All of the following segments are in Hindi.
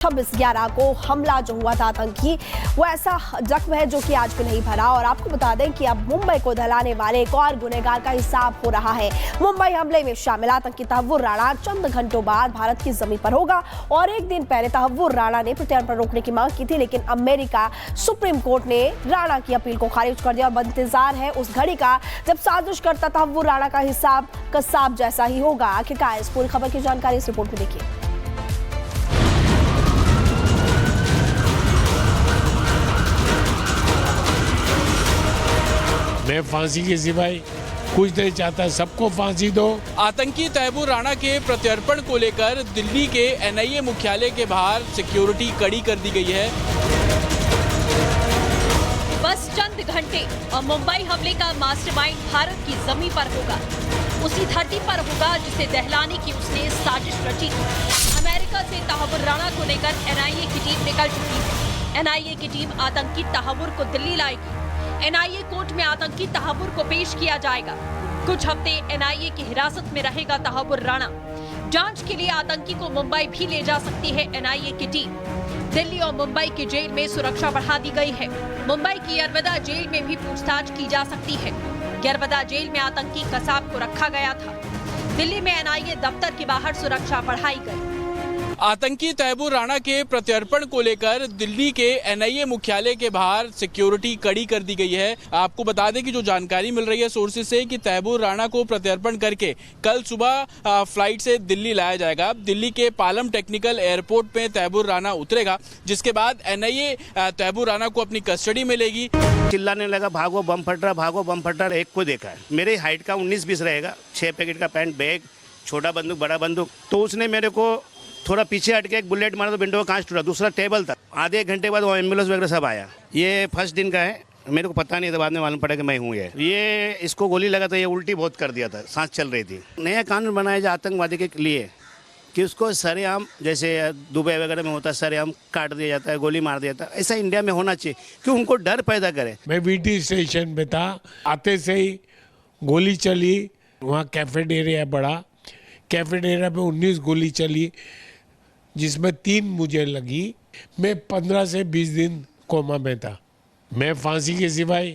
26/11 को हमला जो हुआ था आतंकी, वो ऐसा जख्म है जो कि आज भी नहीं भरा। और आपको बता दें कि अब मुंबई को दहलाने वाले एक और गुनहगार का हिसाब हो रहा है। मुंबई हमले में शामिल आतंकी तहव्वुर राणा चंद घंटों बाद भारत की जमीन पर होगा। और एक दिन पहले तहव्वुर राणा ने प्रत्यर्पण रोकने की मांग की थी, लेकिन अमेरिका सुप्रीम कोर्ट ने राणा की अपील को खारिज कर दिया। और इंतजार है उस घड़ी का जब साजिश करता तहव्वुर राणा का हिसाब कसाब जैसा ही होगा। आखिरकार इस पूरी खबर की जानकारी इस रिपोर्ट में देखिए। मैं फांसी के सिवाय कुछ नहीं चाहता, सबको फांसी दो। आतंकी तहव्वुर राणा के प्रत्यर्पण को लेकर दिल्ली के एनआईए मुख्यालय के बाहर सिक्योरिटी कड़ी कर दी गई है। बस चंद घंटे और मुंबई हमले का मास्टरमाइंड भारत की जमीन पर होगा, उसी धरती पर होगा जिसे दहलाने की उसने साजिश रची थी। अमेरिका से तहव्वुर राणा को लेकर एनआईए की टीम निकल चुकी है। एनआईए की टीम आतंकी तहव्वुर को दिल्ली लाएगी। एनआईए कोर्ट में आतंकी तहव्वुर को पेश किया जाएगा। कुछ हफ्ते एनआईए की हिरासत में रहेगा तहव्वुर राणा। जांच के लिए आतंकी को मुंबई भी ले जा सकती है एनआईए की टीम। दिल्ली और मुंबई की जेल में सुरक्षा बढ़ा दी गई है। मुंबई की यरवदा जेल में भी पूछताछ की जा सकती है। यरवदा जेल में आतंकी कसाब को रखा गया था। दिल्ली में एनआईए दफ्तर के बाहर सुरक्षा बढ़ाई गई। आतंकी तहव्वुर राणा के प्रत्यर्पण को लेकर दिल्ली के एनआईए मुख्यालय के बाहर सिक्योरिटी कड़ी कर दी गई है। आपको बता दें कि जो जानकारी मिल रही है सोर्सेज से कि तहव्वुर राणा को प्रत्यर्पण करके कल सुबह फ्लाइट से दिल्ली लाया जाएगा। दिल्ली के पालम टेक्निकल एयरपोर्ट में तहव्वुर राणा उतरेगा, जिसके बाद एनआईए तहव्वुर राणा को अपनी कस्टडी में लेगी। चिल्लाने लगा, भागो बम फट रहा, भागो बम फट रहा। एक को देखा है, मेरे हाइट का 19-20 रहेगा, 6 पैकेट का पैंट, बैग, छोटा बंदूक, बड़ा बंदूक। तो उसने मेरे को थोड़ा पीछे हट के एक बुलेट मारा तो विंडो का कांच टूटा। दूसरा टेबल था। आधे एक घंटे बाद वो एम्बुलेंस वगैरह सब आया। ये फर्स्ट दिन का है, मेरे को पता नहीं था, बाद में मालूम पड़ा कि मैं हूँ। ये इसको गोली लगा था, ये उल्टी बहुत कर दिया था, सांस चल रही थी। नया कानून बनाया जाए आतंकवादी के लिए कि उसको सरेआम, जैसे दुबई वगैरह में होता है, सरेआम काट दिया जाता है, गोली मार दिया जाता है। ऐसा इंडिया में होना चाहिए कि उनको डर पैदा करे। मैं वीटी स्टेशन पे था, आते से ही गोली चली। वहाँ कैफेटेरिया बड़ा, कैफेटेरिया पे 19 गोली चली, जिसमें 3 मुझे लगी। मैं 15 से 20 दिन कोमा में था। मैं फांसी के सिवाय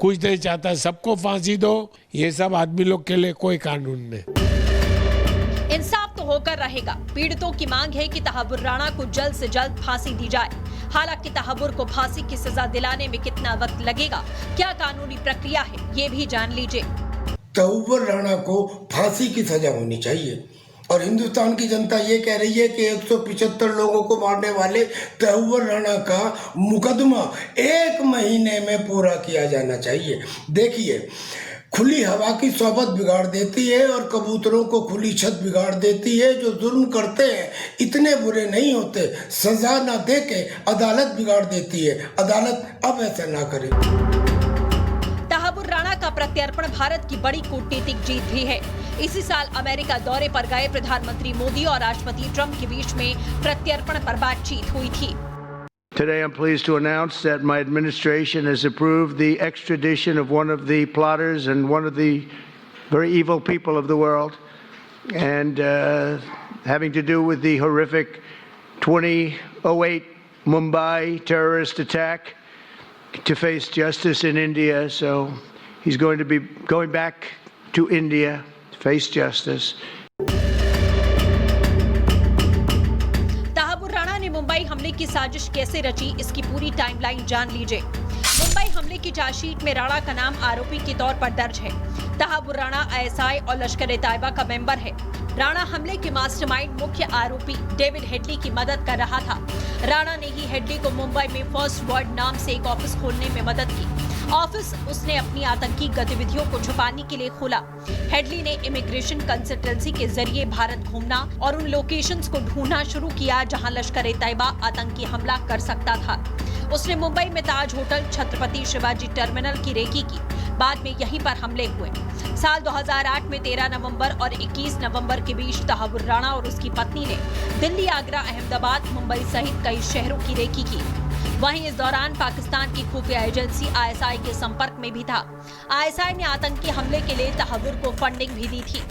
कुछ नहीं चाहता, सबको फांसी दो। ये सब आदमी लोग के लिए कोई कानून नहीं। इंसाफ तो होकर रहेगा। पीड़ितों की मांग है कि तहव्वुर राणा को जल्द से जल्द फांसी दी जाए। हालांकि तहव्वुर को फांसी की सजा दिलाने में कितना वक्त लगेगा, क्या कानूनी प्रक्रिया है, ये भी जान लीजिए। तहव्वुर राणा को फांसी की सजा होनी चाहिए। और हिंदुस्तान की जनता ये कह रही है कि 175 लोगों को मारने वाले तहव्वुर राणा का मुकदमा 1 महीने में पूरा किया जाना चाहिए। देखिए, खुली हवा की सोबत बिगाड़ देती है और कबूतरों को खुली छत बिगाड़ देती है। जो जुर्म करते हैं इतने बुरे नहीं होते, सजा ना दे के अदालत बिगाड़ देती है। अदालत अब ऐसा ना करे। तहव्वुर राणा का प्रत्यर्पण भारत की बड़ी कूटनीतिक जीत भी है। इसी साल अमेरिका दौरे पर गए प्रधानमंत्री मोदी और राष्ट्रपति ट्रंप के बीच में प्रत्यर्पण पर बातचीत हुई थी। Today I'm pleased to announce that my administration has approved the extradition of one of the plotters and one of the very evil people of the world, and having to do with the horrific 2008 Mumbai terrorist attack, to face justice in India. So he's going to be going back to India to face justice. Tahawwur Rana ने मुंबई हमले की साजिश कैसे रची, इसकी पूरी टाइमलाइन जान लीजिए। मुंबई हमले की चार्जशीट में राणा का नाम आरोपी के तौर पर दर्ज है। तहव्वुर राणा आईएसआई और लश्कर-ए-तैयबा का मेंबर है। राणा हमले के मास्टरमाइंड मुख्य आरोपी डेविड हेडली की मदद कर रहा था। राणा ने ही हेडली को मुंबई में फर्स्ट वर्ल्ड नाम से एक ऑफिस खोलने में मदद की। ऑफिस उसने अपनी आतंकी गतिविधियों को छुपाने के लिए खोला। हेडली ने इमिग्रेशन कंसल्टेंसी के जरिए भारत घूमना और उन लोकेशंस को ढूंढना शुरू किया जहां लश्कर-ए-तैयबा आतंकी हमला कर सकता था। उसने मुंबई में ताज होटल, छत्रपति शिवाजी टर्मिनल की रेकी की। बाद में यहीं पर हमले हुए। साल 2008 में 13 नवंबर और 21 नवंबर के बीच तहव्वुर राणा और उसकी पत्नी ने दिल्ली, आगरा, अहमदाबाद, मुंबई सहित कई शहरों की रेकी की। वहीं इस दौरान पाकिस्तान की खुफिया एजेंसी आईएसआई के संपर्क में भी था। आईएसआई ने आतंकी हमले के लिए तहव्वुर को फंडिंग भी दी थी।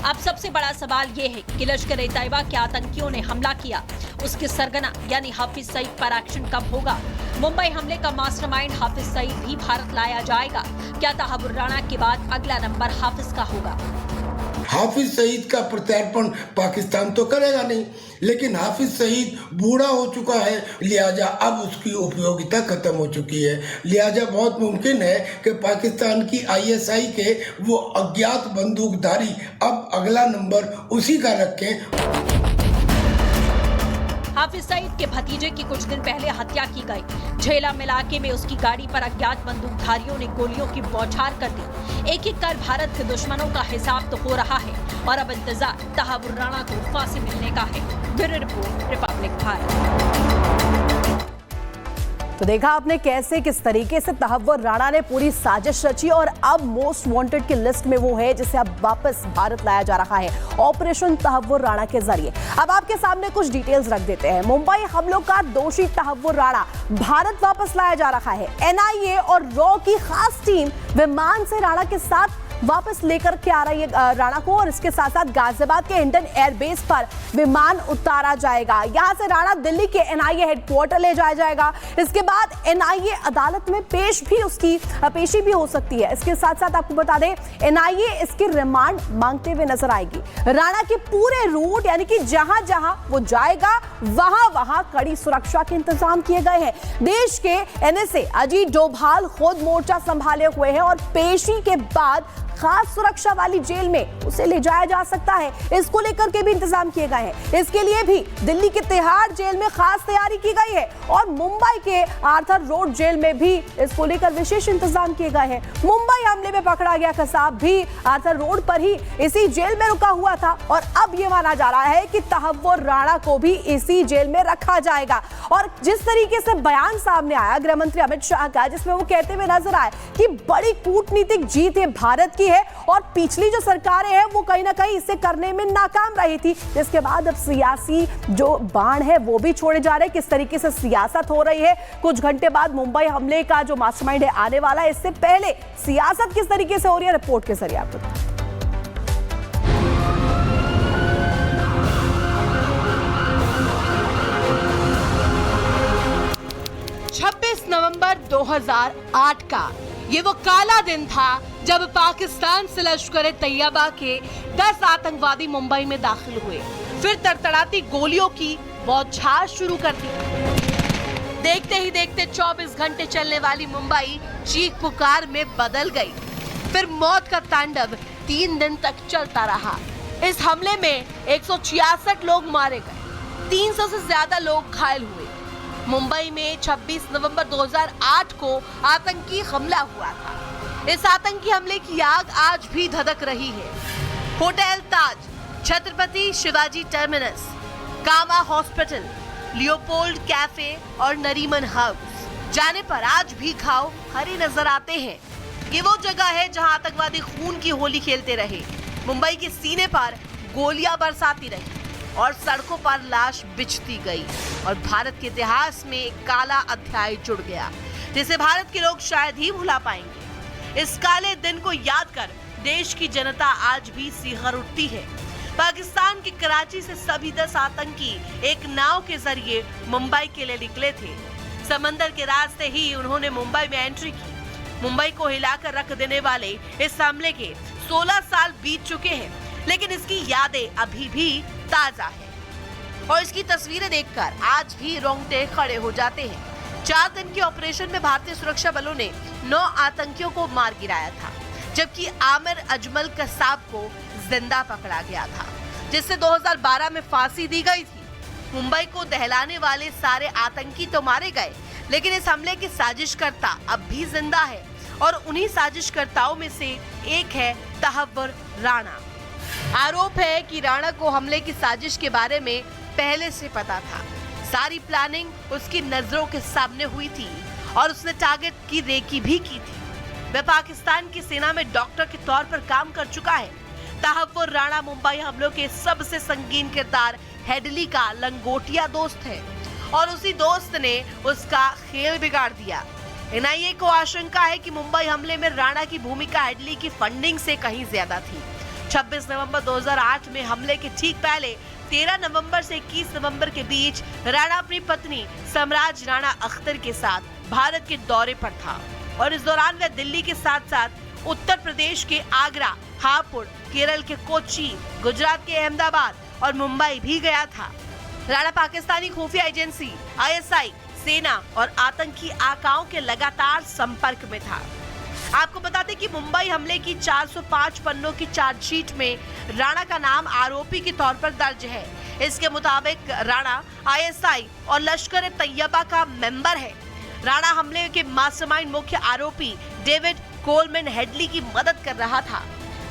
अब सबसे बड़ा सवाल ये है कि लश्कर-ए-तैयबा के आतंकियों ने हमला किया, उसके सरगना यानी हाफिज सईद पर एक्शन कब होगा? मुंबई हमले का मास्टरमाइंड हाफिज सईद भी भारत लाया जाएगा? क्या तहव्वुर राणा के बाद अगला नंबर हाफिज का होगा? हाफिज सईद का प्रत्यार्पण पाकिस्तान तो करेगा नहीं, लेकिन हाफिज सईद बूढ़ा हो चुका है, लिहाजा अब उसकी उपयोगिता खत्म हो चुकी है। लिहाजा बहुत मुमकिन है कि पाकिस्तान की आईएसआई के वो अज्ञात बंदूकधारी अब अगला नंबर उसी का रखें। हाफिज सईद के भतीजे की कुछ दिन पहले हत्या की गई। झेलम इलाके में उसकी गाड़ी पर अज्ञात बंदूकधारियों ने गोलियों की बौछार कर दी। एक एक कर भारत के दुश्मनों का हिसाब तो हो रहा है और अब इंतजार तहव्वुर राणा को फांसी मिलने का है। Bureau report, Republic Bharat. तो देखा आपने कैसे किस तरीके से तहव्वुर राणा ने पूरी साजिश रची और अब मोस्ट वांटेड की लिस्ट में वो है जिसे अब वापस भारत लाया जा रहा है ऑपरेशन तहव्वुर राणा के जरिए। अब आपके सामने कुछ डिटेल्स रख देते हैं। मुंबई हमलों का दोषी तहव्वुर राणा भारत वापस लाया जा रहा है। एनआईए और रॉ की खास टीम विमान से राणा के साथ वापस लेकर के आ रही है राणा को, और इसके साथ साथ गाजियाबाद के हिंडन एयरबेस पर विमान उतारा जाएगा। यहां से राणा दिल्ली के एनआईए हेडक्वार्टर ले जाया जाएगा। इसके बाद एनआईए अदालत में पेशी भी हो सकती है। इसके साथ साथ आपको बता दें एनआईए इसकी रिमांड मांगते हुए नजर आएगी। राणा के पूरे रूट यानी कि जहां जहां वो जाएगा वहां वहां कड़ी सुरक्षा के इंतजाम किए गए हैं। देश के एनएसए अजीत डोभाल खुद मोर्चा संभाले हुए हैं और पेशी के बाद खास सुरक्षा वाली जेल में उसे ले जाया जा सकता है। इसको लेकर के भी इंतजाम किए गए हैं। इसके लिए भी दिल्ली के तिहाड़ जेल में खास तैयारी की गई है और मुंबई के आर्थर रोड जेल में भी इसको लेकर विशेष इंतजाम किए गए हैं। मुंबई हमले में पकड़ा गया कसाब भी आर्थर रोड पर ही इसी जेल में रुका हुआ था और अब यह माना जा रहा है कि तहव्वुर राणा को भी इसी जेल में रखा जाएगा। और जिस तरीके से बयान सामने आया गृह मंत्री अमित शाह का, जिसमें वो कहते हुए नजर आए कि बड़ी कूटनीतिक जीत है भारत की है और पिछली जो सरकारें हैं वो कहीं ना कहीं इसे करने में नाकाम रही थी, जिसके बाद अब सियासी जो बाण है वो भी छोड़े जा रहे हैं। किस तरीके से सियासत हो रही है, कुछ घंटे बाद मुंबई हमले का जो मास्टरमाइंड है आने वाला है, इससे पहले सियासत किस तरीके से हो रही है रिपोर्ट के जरिए आपको 26 नवंबर 2008 का ये वो काला दिन था जब पाकिस्तान से लश्कर-ए-तैयबा के 10 आतंकवादी मुंबई में दाखिल हुए, फिर तड़तड़ाती गोलियों की बौछार शुरू कर दी। देखते ही देखते 24 घंटे चलने वाली मुंबई चीख पुकार में बदल गई। फिर मौत का तांडव 3 दिन तक चलता रहा। इस हमले में 166 लोग मारे गए, 300 से ज्यादा लोग घायल हुए। मुंबई में 26 नवंबर 2008 को आतंकी हमला हुआ था। इस आतंकी हमले की आग आज भी धधक रही है। होटल ताज, छत्रपति शिवाजी टर्मिनस, कामा हॉस्पिटल, लियोपोल्ड कैफे और नरीमन हाउस जाने पर आज भी घाव हरे नजर आते हैं। ये वो जगह है जहां आतंकवादी खून की होली खेलते रहे, मुंबई के सीने पर गोलियां बरसाती रही और सड़कों पर लाश बिछती गई और भारत के इतिहास में एक काला अध्याय जुड़ गया जिसे भारत के लोग शायद ही भुला पाएंगे। इस काले दिन को याद कर देश की जनता आज भी सिहर उठती है। पाकिस्तान के कराची से सभी 10 आतंकी एक नाव के जरिए मुंबई के लिए निकले थे। समंदर के रास्ते ही उन्होंने मुंबई में एंट्री की। मुंबई को हिलाकर रख देने वाले इस हमले के 16 साल बीत चुके हैं, लेकिन इसकी यादें अभी भी ताजा है और इसकी तस्वीरें देखकर आज भी रोंगटे खड़े हो जाते हैं। 4 दिन के ऑपरेशन में भारतीय सुरक्षा बलों ने 9 आतंकियों को मार गिराया था, जबकि आमिर अजमल कसाब को जिंदा पकड़ा गया था, जिससे 2012 में फांसी दी गई थी। मुंबई को दहलाने वाले सारे आतंकी तो मारे गए, लेकिन इस हमले के साजिशकर्ता अब भी जिंदा है और उन्हीं साजिशकर्ताओं में से एक है तहव्वुर राणा। आरोप है कि राणा को हमले की साजिश के बारे में पहले से पता था। सारी प्लानिंग उसकी नजरों के सामने हुई थी और उसने टारगेट की रेकी भी की थी। वह पाकिस्तान की सेना में डॉक्टर के तौर पर काम कर चुका है। तहव्वुर राणा मुंबई हमलों के सबसे संगीन किरदार हेडली का लंगोटिया दोस्त है और उसी दोस्त ने उसका खेल बिगाड़ दिया। एनआईए को आशंका है कि मुंबई हमले में राणा की भूमिका हेडली की फंडिंग से कहीं ज्यादा थी। 26 नवंबर 2008 में हमले के ठीक पहले 13 नवंबर से 21 नवंबर के बीच राणा अपनी पत्नी सम्राज राणा अख्तर के साथ भारत के दौरे पर था और इस दौरान वह दिल्ली के साथ साथ उत्तर प्रदेश के आगरा, हापुड़, केरल के कोच्चि, गुजरात के अहमदाबाद और मुंबई भी गया था। राणा पाकिस्तानी खुफिया एजेंसी आईएसआई, सेना और आतंकी आकाओं के लगातार संपर्क में था। आपको बता दें कि मुंबई हमले की 405 पन्नों की चार्जशीट में राणा का नाम आरोपी के तौर पर दर्ज है। इसके मुताबिक राणा आईएसआई और लश्कर तैयबा का मेंबर है। राणा हमले के मास्टरमाइंड मुख्य आरोपी डेविड कोलमैन हेडली की मदद कर रहा था।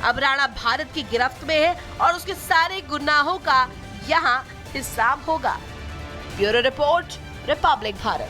अब राणा भारत की गिरफ्त में है और उसके सारे गुनाहों का यहाँ हिसाब होगा। Bureau report, Republic Bharat.